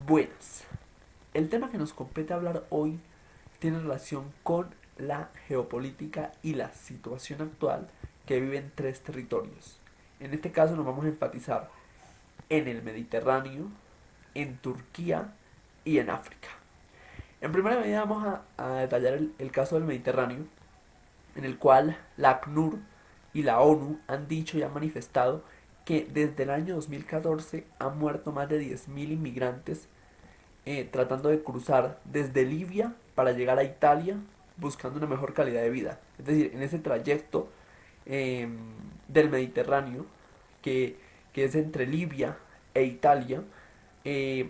Buenas. El tema que nos compete hablar hoy tiene relación con la geopolítica y la situación actual que viven tres territorios. En este caso nos vamos a enfatizar en el Mediterráneo, en Turquía y en África. En primera medida vamos a detallar el caso del Mediterráneo, en el cual la ACNUR y la ONU han dicho y han manifestado que desde el año 2014 han muerto más de 10.000 inmigrantes tratando de cruzar desde Libia para llegar a Italia buscando una mejor calidad de vida. Es decir, en ese trayecto eh, del Mediterráneo que, que es entre Libia e Italia,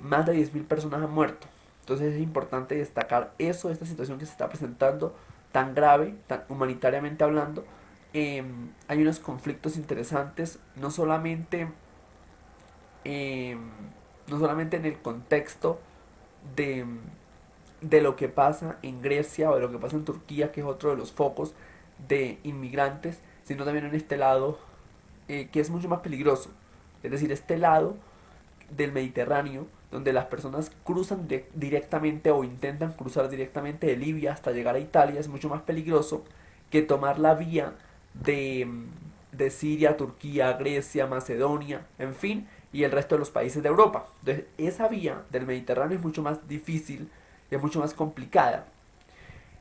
más de 10.000 personas han muerto. Entonces es importante destacar eso, esta situación que se está presentando tan grave, tan humanitariamente hablando. Hay unos conflictos interesantes, eh, no solamente en el contexto de, de lo que pasa en Grecia o de lo que pasa en Turquía, que es otro de los focos de inmigrantes, sino también en este lado que es mucho más peligroso. Es decir, este lado del Mediterráneo, donde las personas cruzan directamente o intentan cruzar directamente de Libia hasta llegar a Italia, es mucho más peligroso que tomar la vía de, de Siria, Turquía, Grecia, Macedonia, en fin, y el resto de los países de Europa. Entonces, esa vía del Mediterráneo es mucho más difícil y es mucho más complicada.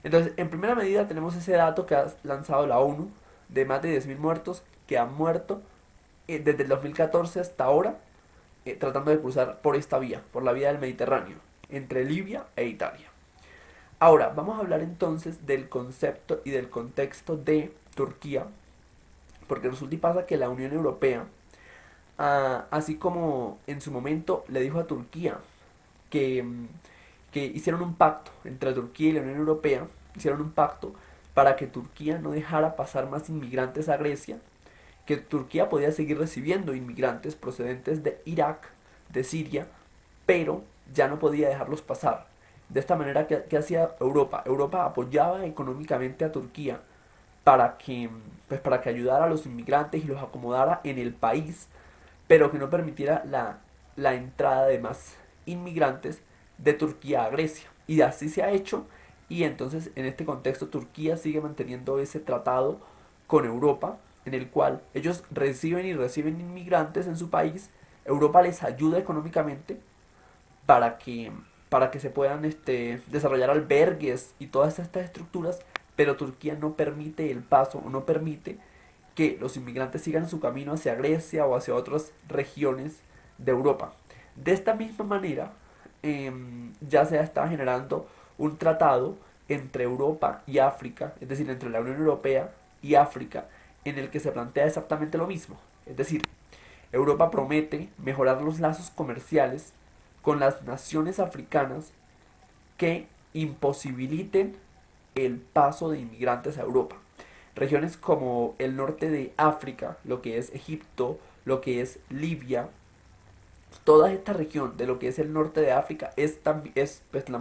Entonces, en primera medida tenemos ese dato que ha lanzado la ONU de más de 10.000 muertos que han muerto desde el 2014 hasta ahora tratando de cruzar por esta vía, por la vía del Mediterráneo, entre Libia e Italia. Ahora, vamos a hablar entonces del concepto y del contexto de Turquía, porque resulta y pasa que la Unión Europea, así como en su momento le dijo a Turquía que, que hicieron un pacto entre Turquía y la Unión Europea, hicieron un pacto para que Turquía no dejara pasar más inmigrantes a Grecia, que Turquía podía seguir recibiendo inmigrantes procedentes de Irak, de Siria, pero ya no podía dejarlos pasar. De esta manera, ¿qué hacía Europa? Europa apoyaba económicamente a Turquía para que ayudara a los inmigrantes y los acomodara en el país, pero que no permitiera la entrada de más inmigrantes de Turquía a Grecia. Y así se ha hecho, y entonces en este contexto Turquía sigue manteniendo ese tratado con Europa, en el cual ellos reciben y reciben inmigrantes en su país, Europa les ayuda económicamente para que, para que se puedan desarrollar albergues y todas estas estructuras, pero Turquía no permite el paso, no permite que los inmigrantes sigan su camino hacia Grecia o hacia otras regiones de Europa. De esta misma manera, ya se está generando un tratado entre Europa y África, es decir, entre la Unión Europea y África, en el que se plantea exactamente lo mismo. Es decir, Europa promete mejorar los lazos comerciales con las naciones africanas que imposibiliten el paso de inmigrantes a Europa. Regiones como el norte de África, lo que es Egipto, lo que es Libia, toda esta región de lo que es el norte de África es pues, la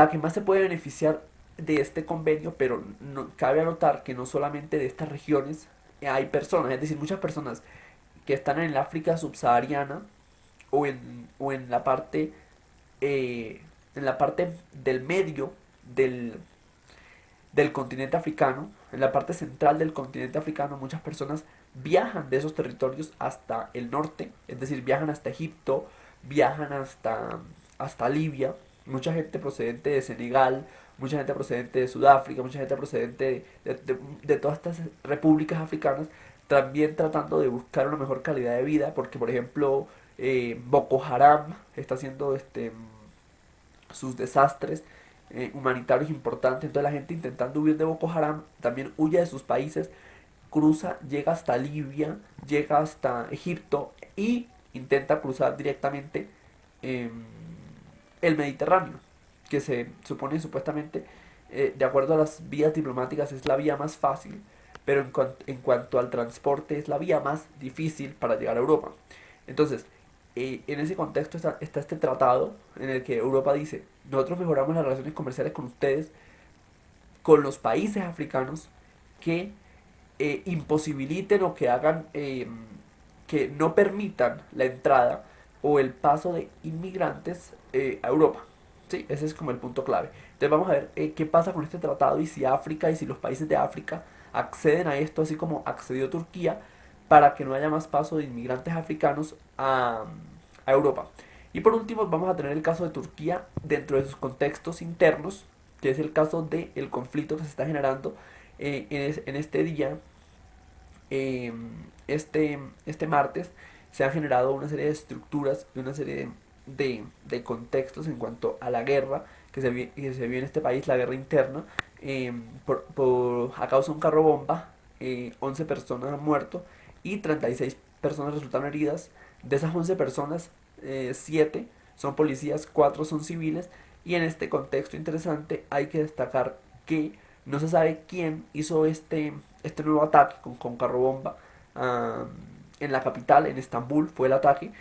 que más se puede beneficiar de este convenio, pero no, cabe anotar que no solamente de estas regiones hay personas, es decir, muchas personas que están en el África subsahariana o eh, en la parte del medio del, del continente africano, en la parte central del continente africano, muchas personas viajan de esos territorios hasta el norte, es decir, viajan hasta Egipto, viajan hasta Libia, mucha gente procedente de Senegal, mucha gente procedente de Sudáfrica, mucha gente procedente de todas estas repúblicas africanas, también tratando de buscar una mejor calidad de vida, porque por ejemplo Boko Haram está haciendo sus desastres humanitarios importantes. Entonces la gente intentando huir de Boko Haram también huye de sus países, cruza, llega hasta Libia, llega hasta Egipto y intenta cruzar directamente eh, el Mediterráneo, que se supone supuestamente, de acuerdo a las vías diplomáticas, es la vía más fácil, pero en cuanto al transporte es la vía más difícil para llegar a Europa. Entonces, en ese contexto está este tratado en el que Europa dice, nosotros mejoramos las relaciones comerciales con ustedes, con los países africanos que imposibiliten o que hagan, que no permitan la entrada o el paso de inmigrantes a Europa. Sí, ese es como el punto clave. Entonces vamos a ver qué pasa con este tratado y si África y si los países de África acceden a esto, así como accedió Turquía, para que no haya más paso de inmigrantes africanos a Europa. Y por último vamos a tener el caso de Turquía dentro de sus contextos internos, que es el caso del conflicto que se está generando en este día, eh, este martes, se han generado una serie de estructuras y una serie de contextos en cuanto a la guerra que se vive en este país, la guerra interna, a causa de un carro bomba, 11 personas han muerto y 36 personas resultaron heridas. De esas 11 personas, 7 son policías, 4 son civiles, y en este contexto interesante hay que destacar que no se sabe quién hizo este nuevo ataque con carro bomba en la capital, en Estambul, fue el ataque.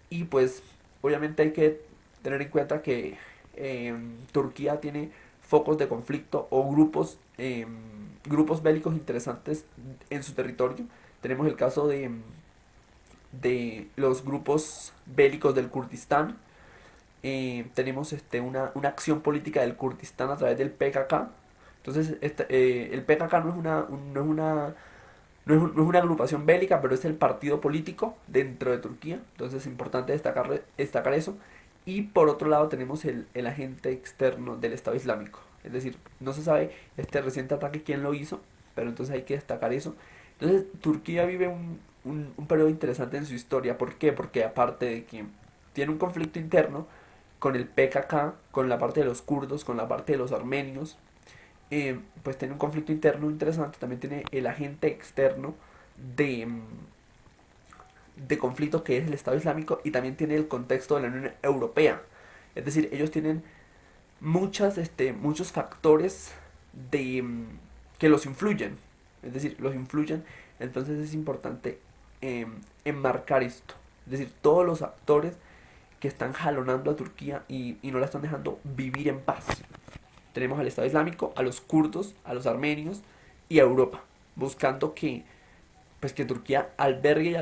Y pues obviamente hay que tener en cuenta que Turquía tiene focos de conflicto o grupos bélicos interesantes en su territorio. Tenemos el caso de los grupos bélicos del Kurdistán. Tenemos una acción política del Kurdistán a través del PKK. Entonces, el PKK no es una agrupación bélica, pero es el partido político dentro de Turquía. Entonces es importante destacar eso. Y por otro lado tenemos el agente externo del Estado Islámico. Es decir, no se sabe este reciente ataque quién lo hizo, pero entonces hay que destacar eso. Entonces Turquía vive un periodo interesante en su historia. ¿Por qué? Porque aparte de que tiene un conflicto interno con el PKK, con la parte de los kurdos, con la parte de los armenios, pues tiene un conflicto interno interesante, también tiene el agente externo de, de conflicto que es el Estado Islámico, y también tiene el contexto de la Unión Europea. Es decir, ellos tienen muchos factores que los influyen, es decir, los influyen, entonces es importante enmarcar esto. Es decir, todos los actores que están jalonando a Turquía y no la están dejando vivir en paz. Tenemos al Estado Islámico, a los kurdos, a los armenios y a Europa, buscando que Turquía albergue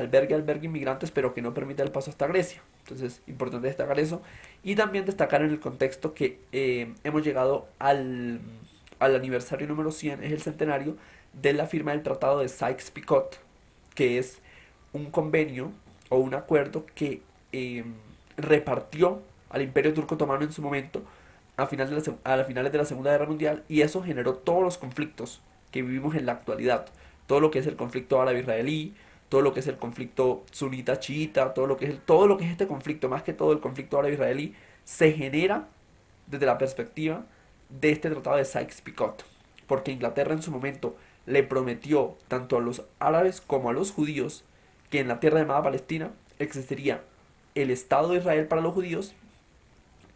inmigrantes, pero que no permita el paso hasta Grecia. Entonces, importante destacar eso. Y también destacar en el contexto que hemos llegado al aniversario número 100, es el centenario de la firma del Tratado de Sykes-Picot, que es un convenio o un acuerdo que repartió al Imperio Turco Otomano en su momento a finales de la Segunda Guerra Mundial, y eso generó todos los conflictos que vivimos en la actualidad. Todo lo que es el conflicto árabe-israelí, todo lo que es el conflicto sunita-chiita, todo lo que es este conflicto, más que todo el conflicto árabe-israelí, se genera desde la perspectiva de este tratado de Sykes-Picot. Porque Inglaterra en su momento le prometió tanto a los árabes como a los judíos que en la tierra llamada Palestina existiría el Estado de Israel para los judíos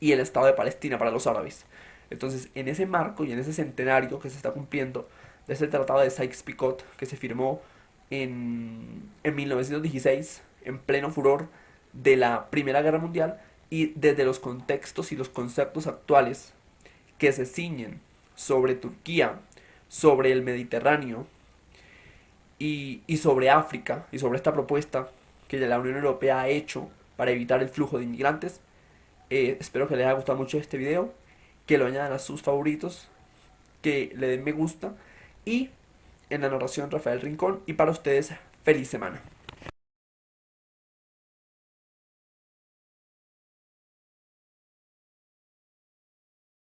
y el Estado de Palestina para los árabes. Entonces, en ese marco y en ese centenario que se está cumpliendo de ese tratado de Sykes-Picot, que se firmó en 1916, en pleno furor de la Primera Guerra Mundial, y desde los contextos y los conceptos actuales que se ciñen sobre Turquía, sobre el Mediterráneo y sobre África, y sobre esta propuesta que la Unión Europea ha hecho para evitar el flujo de inmigrantes. Espero que les haya gustado mucho este video, que lo añadan a sus favoritos, que le den me gusta, y en la narración Rafael Rincón, y para ustedes, feliz semana.